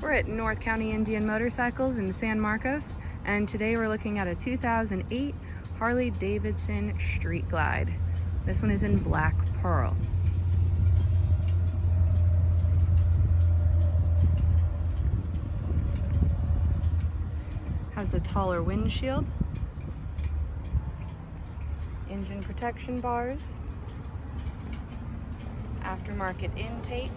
We're at North County Indian Motorcycles in San Marcos, and today we're looking at a 2008 Harley-Davidson Street Glide. This one is in black pearl. Has the taller windshield, engine protection bars, aftermarket intake,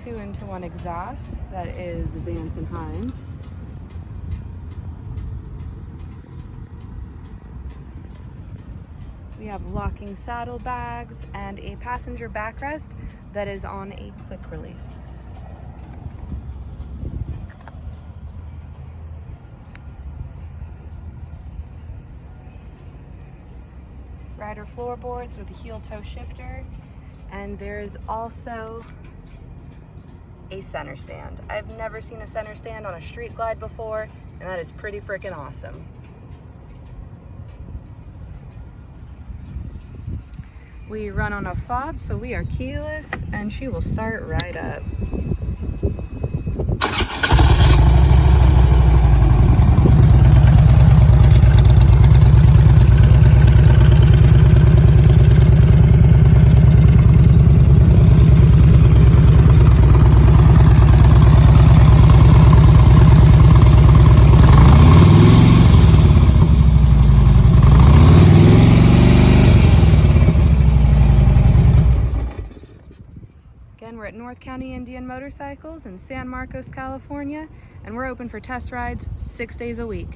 2-in-1 exhaust, that is Vance and Hines. We have locking saddlebags and a passenger backrest that is on a quick release. Rider floorboards with a heel toe shifter, and there is also a center stand. I've never seen a center stand on a Street Glide before, and that is pretty freaking awesome. We run on a fob, so we are keyless, and she will start right up. Again, we're at North County Indian Motorcycles in San Marcos, California, and we're open for test rides 6 days a week.